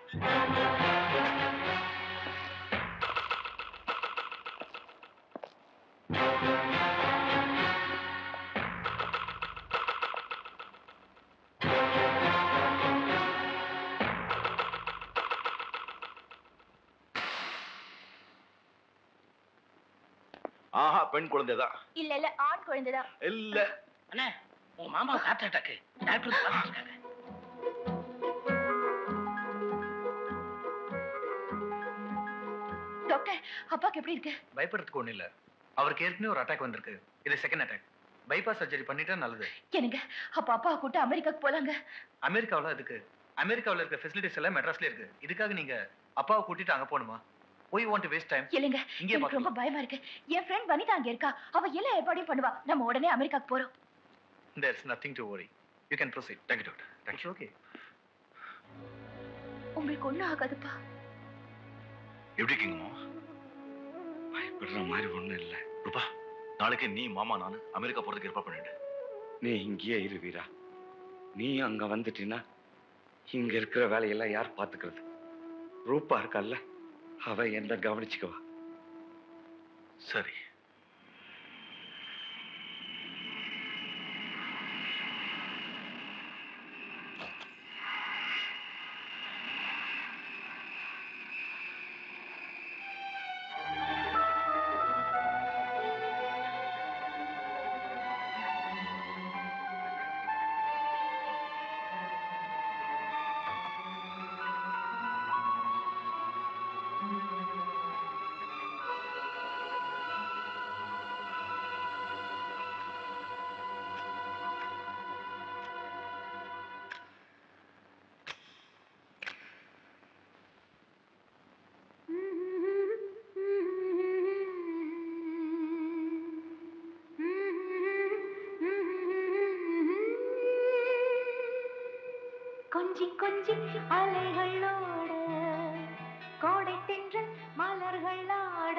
ஆஹா, பெண் குழந்தைதான். இல்ல இல்ல, ஆண் குழந்தைதான். இல்ல அண்ணே, உங்க மாமா ஹார்ட் அட்டாக். டாக்டர் பார்த்துருக்காங்க. டாக்டர், அப்பாக்கு எப்படி இருக்கு? பயப்படுறதுக்கு ஒண்ணு இல்ல. அவருக்கு ஏற்கனவே ஒரு அட்டாக் வந்திருக்கு. இது செகண்ட் அட்டாக். பைபாஸ் சர்ஜரி பண்ணிட்டா நல்லது. எனக்கு அப்ப அப்பா கூட்ட அமெரிக்காக்கு போலாங்க. அமெரிக்காவுல அதுக்கு அமெரிக்காவுல இருக்க ஃபெசிலிட்டிஸ் எல்லாம் மெட்ராஸ்ல இருக்கு. இதுக்காக நீங்க அப்பாவை கூட்டிட்டு அங்க போணுமா? Why you want to waste time? இல்லங்க, எனக்கு ரொம்ப பயமா இருக்கு. என் ஃப்ரெண்ட் வனிதா அங்க இருக்கா. அவ எல்லா ஏற்பாடையும் பண்ணுவா. நம்ம உடனே அமெரிக்காக்கு போறோம். There's nothing to worry. You can proceed. Thank you, doctor. Thank you. Okay. உங்களுக்கு ஒண்ணும் ஆகாதுப்பா. எப்படி இருக்கீங்கம்மா? பயப்படுற மாதிரி ஒண்ணும் இல்ல. ரூபா, நாளைக்கு நீ மாமா நானு அமெரிக்கா போறதுக்கு ஏற்பாடு பண்ணிடு. நீ இங்கேயே இரு வீரா. நீ அங்க வந்துட்டீன்னா இங்க இருக்கிற வேலையெல்லாம் யார் பாத்துக்கிறது? ரூபா இருக்கல்ல, அவ என்ன கவனிச்சுக்குவா. சரி. கொஞ்சி கொஞ்சி அலைகளோட கோடை தென்றல் மலர்களாட,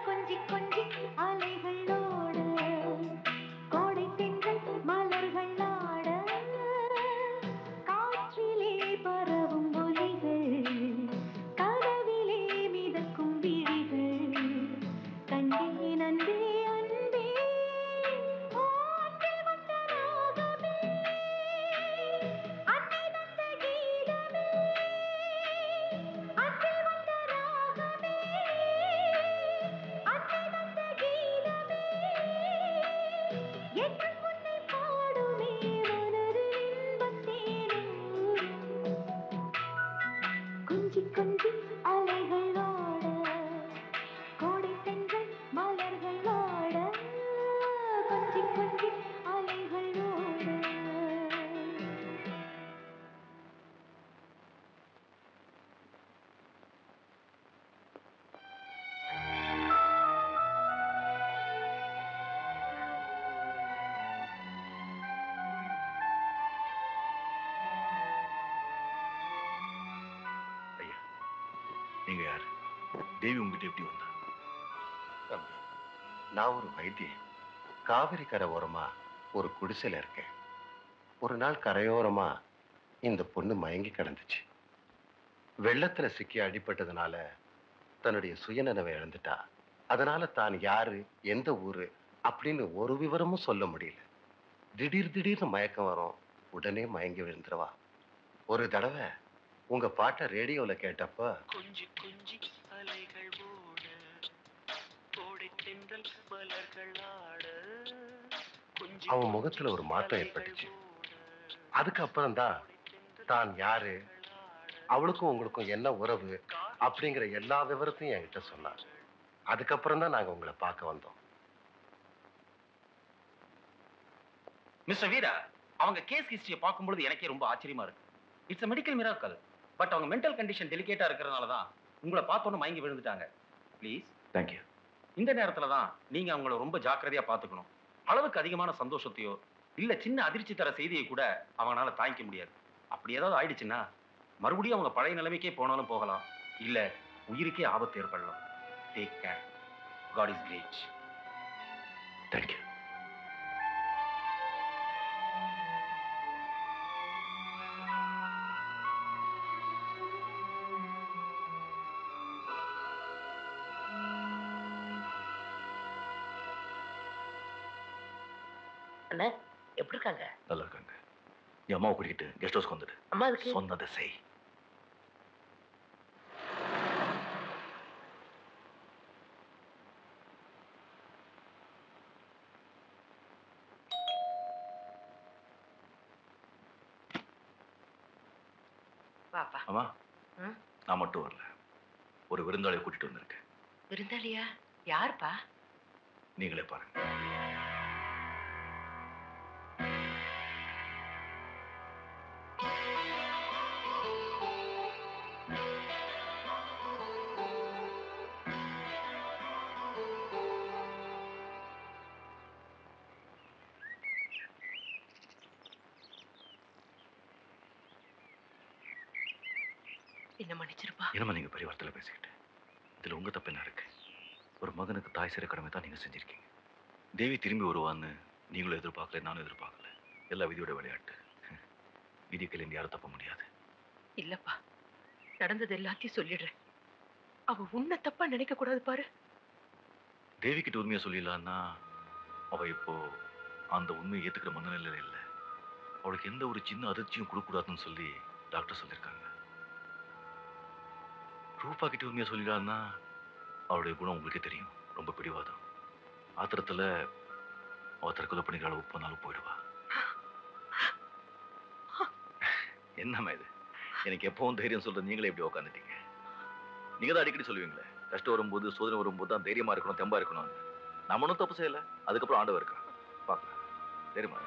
கொஞ்சி கொஞ்சி அலைகளோட கோடை தென்றல் மலர்களாட, காற்றிலே பரவும் ஒலிகள், கனவிலே மிதக்கும் விழிகள், கண்டேன் அன்பே அன்பே, ஓ அன்பே வந்த ராகமே, அன்னை தந்த கீதமே, அன்பே வந்த ராகமே, அன்னை தந்த கீதமே, எண்ணம் உன்னை பாடுமே மனதில் இன்பத் தேனூரும். கொஞ்சி கொஞ்சி அலைகளோட கோடை தென்றல் மலர்களோட, கொஞ்சி கொஞ்சி அலைகளோட. ஐயா, நீங்க யாரு? தேவி உங்ககிட்ட எப்படி வந்தா? தம்பி, நான் ஒரு வைத்தியன். காவிரி கரை ஓரமா ஒரு குடிசையில இருக்கேன். ஒரு நாள் கரையோரமா இந்த பொண்ணு மயங்கி கிடந்துச்சு. வெள்ளத்துல சிக்கி அடிபட்டதுனால தன்னுடைய சுயநினைவை இழந்துட்டா. அதனால தான் யாரு, எந்த ஊரு அப்படின்னு ஒரு விவரமும் சொல்ல முடியல. திடீர்னு மயக்கம் வரும். உடனே மயங்கி விழுந்துருவா. ஒரு தடவை உங்க பாட்டை ரேடியோல கேட்டப்ப கொஞ்சி கொஞ்சி அலைகள் ஓட, கோடை தென்றல் மலர்கள் ஆட, அவன் முகத்துல ஒரு மாற்றம் ஏற்பட்டுச்சு. அதுக்கப்புறம் தான் தான் யாரு, அவளுக்கும் உங்களுக்கும் என்ன உறவு அப்படிங்கிற எல்லா விவரத்தையும் என்கிட்ட சொன்னார். அதுக்கப்புறம் தான் நாங்க உங்களை பார்க்க வந்தோம். மிஸ்டர் வீரா, அவங்க கேஸ் ஹிஸ்டரியை பார்க்கும்போது எனக்கே ரொம்ப ஆச்சரியமா இருக்கு. It's a medical miracle. But அவங்க மென்டல் கண்டிஷன் டெலிகேட்டா இருக்கிறதுனால தான் உங்களை பார்த்தோன்னு மயங்கி விழுந்துட்டாங்க. ப்ளீஸ். தேங்க்யூ. இந்த நேரத்துல தான் நீங்க அவங்கள ரொம்ப ஜாக்கிரதையா பார்த்துக்கணும். அளவுக்கு அதிகமான சந்தோஷத்தையோ இல்ல சின்ன அதிர்ச்சி தர செய்தியை கூட அவங்களால தாங்கிக்க முடியாது. அப்படி ஏதாவது ஆயிடுச்சுன்னா மறுபடியும் அவங்க பழைய நிலைமைக்கே போனாலும் போகலாம், இல்ல உயிருக்கே ஆபத்து ஏற்படலாம். Take care. God is great. Thank you. அண்ணா எப்படி இருக்காங்க? நல்லா இருக்காங்க. நீ அம்மாவை கூட்டிக்கிட்டு கெஸ்ட் ஹவுஸ்க்கு வந்துடு. அம்மா அதுக்கு சொன்னதை செய். பாப்பா. அம்மா ம்? நான் மட்டும் வரல, ஒரு விருந்தாளியை கூட்டிட்டு வந்திருக்கேன். விருந்தாளியா? யாருப்பா? நீங்களே பாருங்க. என்ன மன்னிச்சிருப்பா. என்னம்மா நீங்க பெரிய வார்த்தையில பேசிக்கிட்டு, இதுல உங்க தப்பு என்ன இருக்கு? ஒரு மகனுக்கு தாய் செய்ற கடமை தான் நீங்க செஞ்சிருக்கீங்க. தேவி திரும்பி வருவான்னு நீங்களும் எதிர்பார்க்கல, நானும் எதிர்பார்க்கல. எல்லா விதியோட விளையாட்டு. விதிக்கல யாரும் தப்ப முடியாது. இல்லப்பா, நடந்தது எல்லாத்தையும் சொல்லிடுறேன். அவ உன்னை தப்பா நினைக்க கூடாது பாரு. தேவி கிட்ட உண்மையை சொல்லிடலான்னா அவ இப்போ அந்த உண்மையை ஏத்துக்கிற மனநிலையில இல்லை. அவளுக்கு எந்த ஒரு சின்ன அதிர்ச்சியும் கொடுக்கூடாதுன்னு சொல்லி டாக்டர் சொல்லியிருக்காங்க. ரூபா கிட்ட உண்மையை சொல்லிடலான்னா அவளுடைய குணம் உங்களுக்கே தெரியும், ரொம்ப பிடிவாதம். ஆத்திரத்துல அவ தற்கொலை பண்ணிக்கிற அளவு போனாலும் போயிடுவா. என்னம்மா இது? எனக்கு எப்பவும் தைரியம் சொல்றது நீங்களே எப்படி உட்காந்துட்டீங்க? நீங்க தான் அடிக்கடி சொல்லுவீங்களே, கஷ்டம் வரும்போது சோதனை வரும்போது தான் தைரியமா இருக்கணும், தெம்பா இருக்கணும். நம்ம ஒன்றும் தப்பு செய்யல, அதுக்கப்புறம் ஆண்டவர் இருக்கான். பார்க்கலாம். சரிம்மா.